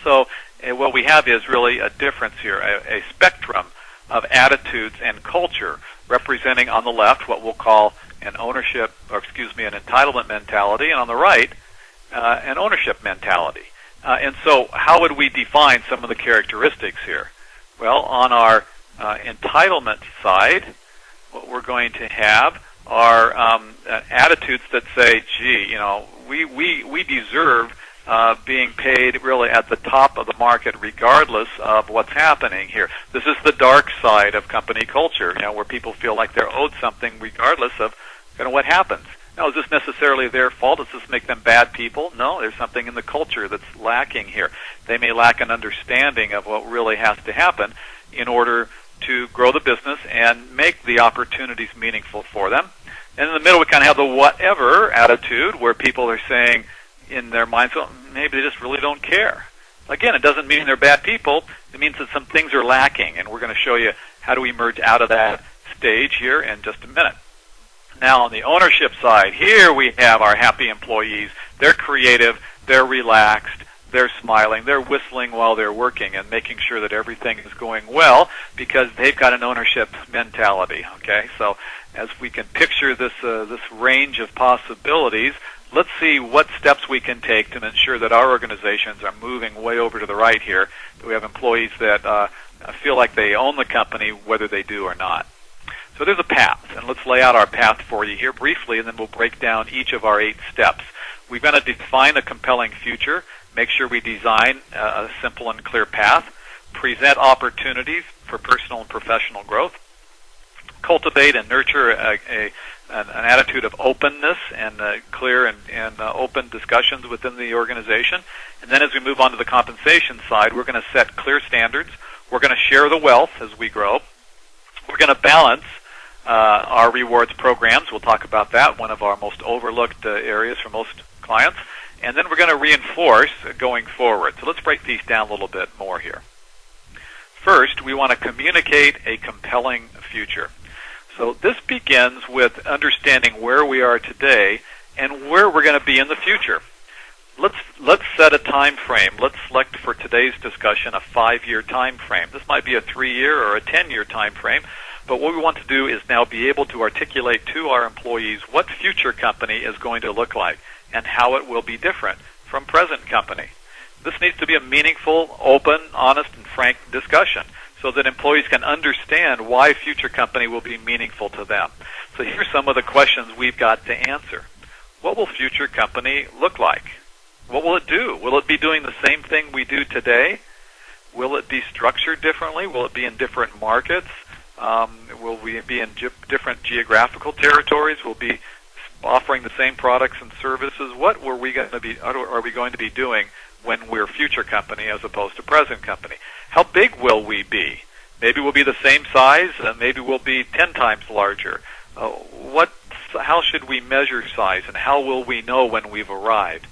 So what we have is really a difference here, a spectrum of attitudes and culture, representing on the left what we'll call an entitlement mentality, and on the right, an ownership mentality. And so how would we define some of the characteristics here? Well, on our entitlement side, what we're going to have are attitudes that say, gee, we deserve being paid really at the top of the market regardless of what's happening here. This is the dark side of company culture, where people feel like they're owed something regardless of what happens. Now, is this necessarily their fault? Does this make them bad people? No, there's something in the culture that's lacking here. They may lack an understanding of what really has to happen in order to grow the business and make the opportunities meaningful for them. And in the middle, we kind of have the whatever attitude, where people are saying in their minds, well, maybe they just really don't care. Again, it doesn't mean they're bad people. It means that some things are lacking, and we're going to show you how do we emerge out of that stage here in just a minute. Now, on the ownership side, here we have our happy employees. They're creative, they're relaxed, they're smiling, they're whistling while they're working and making sure that everything is going well because they've got an ownership mentality, okay? So as we can picture this range of possibilities, let's see what steps we can take to ensure that our organizations are moving way over to the right here. We have employees that feel like they own the company whether they do or not. So there's a path, and let's lay out our path for you here briefly, and then we'll break down each of our 8 steps. We're going to define a compelling future, make sure we design a simple and clear path, present opportunities for personal and professional growth, cultivate and nurture an attitude of openness and clear and open discussions within the organization. And then as we move on to the compensation side, we're going to set clear standards. We're going to share the wealth as we grow. We're going to balance our rewards programs. We'll talk about that, one of our most overlooked areas for most clients. And then we're going to reinforce going forward. So let's break these down a little bit more here. First, we want to communicate a compelling future. So this begins with understanding where we are today and where we're going to be in the future. Let's set a time frame. Let's select for today's discussion a 5-year time frame. This might be a 3-year or a 10-year time frame, but what we want to do is now be able to articulate to our employees what future company is going to look like and how it will be different from present company. This needs to be a meaningful, open, honest, and frank discussion so that employees can understand why future company will be meaningful to them. So here's some of the questions we've got to answer. What will future company look like? What will it do? Will it be doing the same thing we do today? Will it be structured differently? Will it be in different markets? Will we be in different geographical territories? Will we be offering the same products and services? What are we going to be doing when we're future company as opposed to present company? How big will we be? Maybe we'll be the same size. Maybe we'll be 10 times larger. How should we measure size, and how will we know when we've arrived?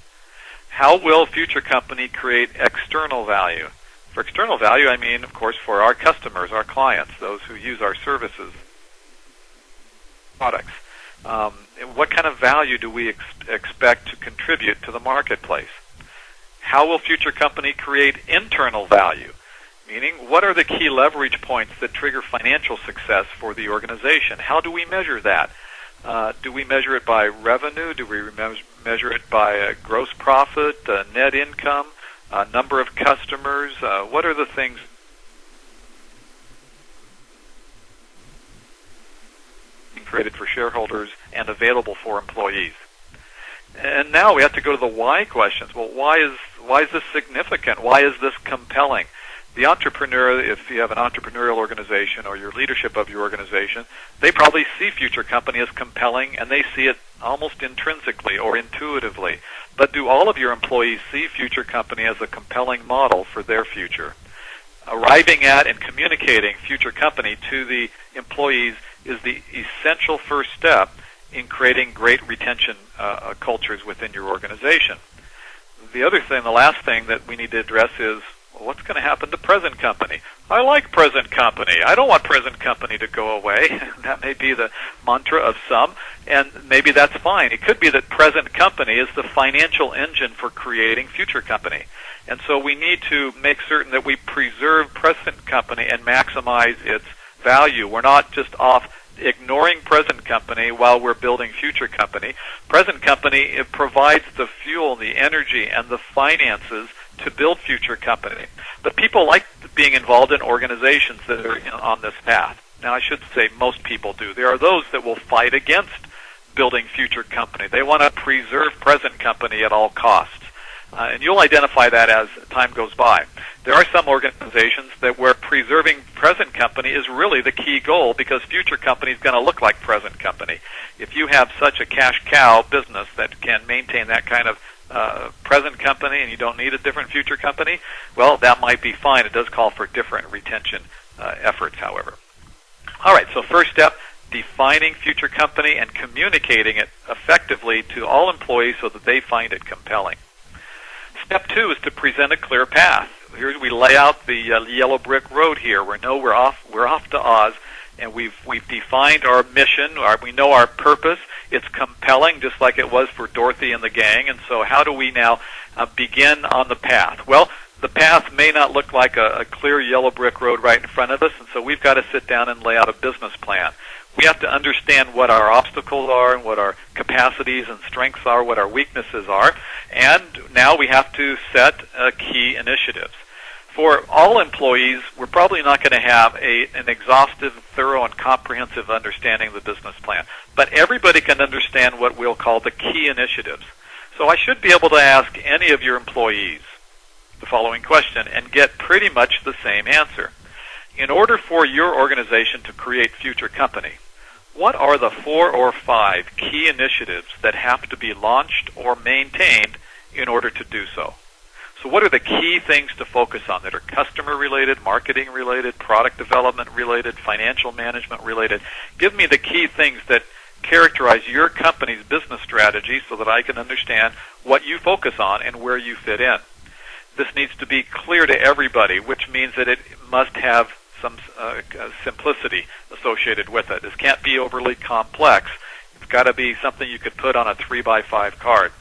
How will future company create external value? For external value, I mean, of course, for our customers, our clients, those who use our services, products. What kind of value do we expect to contribute to the marketplace? How will future company create internal value? Meaning, what are the key leverage points that trigger financial success for the organization? How do we measure that? Do we measure it by revenue? Do we measure it by gross profit, net income, number of customers? What are the things created for shareholders and available for employees? And now we have to go to the why questions. Well, why is this significant? Why is this compelling? The entrepreneur, if you have an entrepreneurial organization or your leadership of your organization, they probably see future company as compelling, and they see it almost intrinsically or intuitively. But do all of your employees see future company as a compelling model for their future? Arriving at and communicating future company to the employees is the essential first step in creating great retention cultures within your organization. The last thing that we need to address is, what's going to happen to present company? I like present company. I don't want present company to go away. That may be the mantra of some, and maybe that's fine. It could be that present company is the financial engine for creating future company. And so we need to make certain that we preserve present company and maximize its value. We're not just off ignoring present company while we're building future company. Present company, it provides the fuel, the energy, and the finances to build future company. But people like being involved in organizations that are on this path. Now, I should say most people do. There are those that will fight against building future company. They want to preserve present company at all costs. And you'll identify that as time goes by. There are some organizations that where preserving present company is really the key goal, because future company is going to look like present company. If you have such a cash cow business that can maintain that kind of present company and you don't need a different future company, well, that might be fine. It does call for different retention efforts, however. All right, so first step, defining future company and communicating it effectively to all employees so that they find it compelling. Step 2 is to present a clear path. Here we lay out the yellow brick road here. We know we're off to Oz, and we've defined our mission. We know our purpose. It's compelling, just like it was for Dorothy and the gang. And so how do we now begin on the path? Well, the path may not look like a clear yellow brick road right in front of us, and so we've got to sit down and lay out a business plan. We have to understand what our obstacles are and what our capacities and strengths are, what our weaknesses are, and now we have to set key initiatives. For all employees, we're probably not going to have an exhaustive, thorough, and comprehensive understanding of the business plan, but everybody can understand what we'll call the key initiatives. So I should be able to ask any of your employees the following question and get pretty much the same answer. In order for your organization to create future company, what are the 4 or 5 key initiatives that have to be launched or maintained in order to do so? So what are the key things to focus on that are customer-related, marketing-related, product development-related, financial management-related? Give me the key things that characterize your company's business strategy so that I can understand what you focus on and where you fit in. This needs to be clear to everybody, which means that it must have some simplicity associated with it. This can't be overly complex. It's got to be something you could put on a 3x5 card.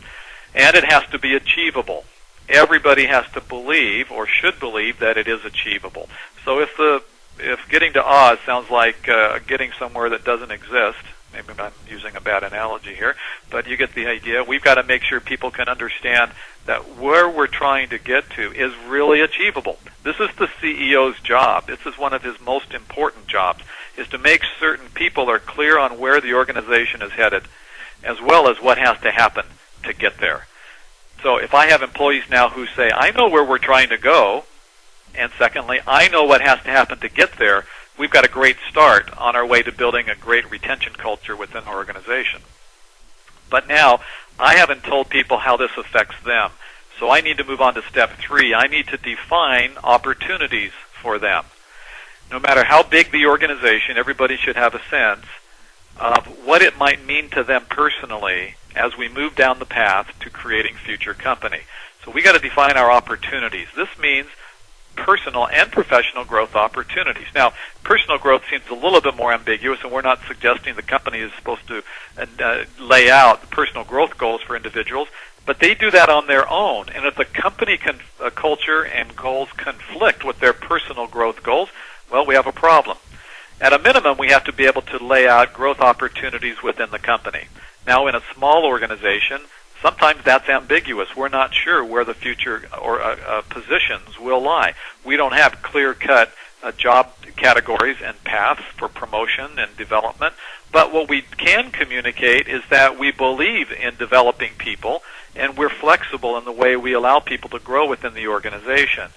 And it has to be achievable. Everybody has to believe or should believe that it is achievable. So if getting to Oz sounds like getting somewhere that doesn't exist, maybe I'm using a bad analogy here, but you get the idea. We've got to make sure people can understand that where we're trying to get to is really achievable. This is the CEO's job. This is one of his most important jobs, is to make certain people are clear on where the organization is headed, as well as what has to happen to get there. So if I have employees now who say, I know where we're trying to go, and secondly, I know what has to happen to get there, we've got a great start on our way to building a great retention culture within our organization. But now, I haven't told people how this affects them. So I need to move on to step 3. I need to define opportunities for them. No matter how big the organization, everybody should have a sense of what it might mean to them personally as we move down the path to creating future company. So we got to define our opportunities. This means personal and professional growth opportunities. Now, personal growth seems a little bit more ambiguous, and we're not suggesting the company is supposed to lay out personal growth goals for individuals, but they do that on their own. And if the company culture and goals conflict with their personal growth goals, well, we have a problem. At a minimum, we have to be able to lay out growth opportunities within the company. Now, in a small organization, sometimes that's ambiguous. We're not sure where the future or positions will lie. We don't have clear-cut job categories and paths for promotion and development. But what we can communicate is that we believe in developing people, and we're flexible in the way we allow people to grow within the organization.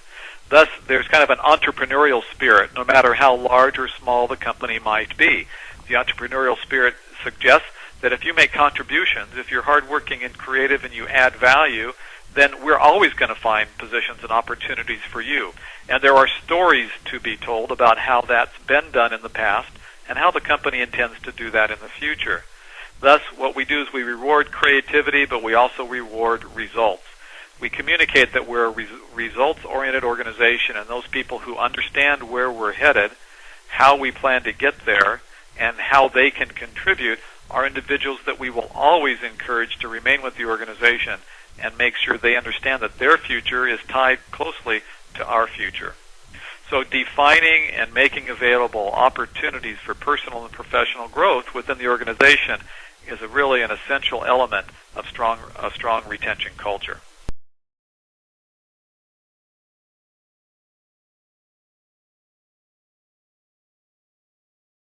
Thus, there's kind of an entrepreneurial spirit, no matter how large or small the company might be. The entrepreneurial spirit suggests that if you make contributions, if you're hardworking and creative and you add value, then we're always going to find positions and opportunities for you. And there are stories to be told about how that's been done in the past and how the company intends to do that in the future. Thus, what we do is we reward creativity, but we also reward results. We communicate that we're a results-oriented organization, and those people who understand where we're headed, how we plan to get there, and how they can contribute are individuals that we will always encourage to remain with the organization and make sure they understand that their future is tied closely to our future. So defining and making available opportunities for personal and professional growth within the organization is really an essential element of strong retention culture.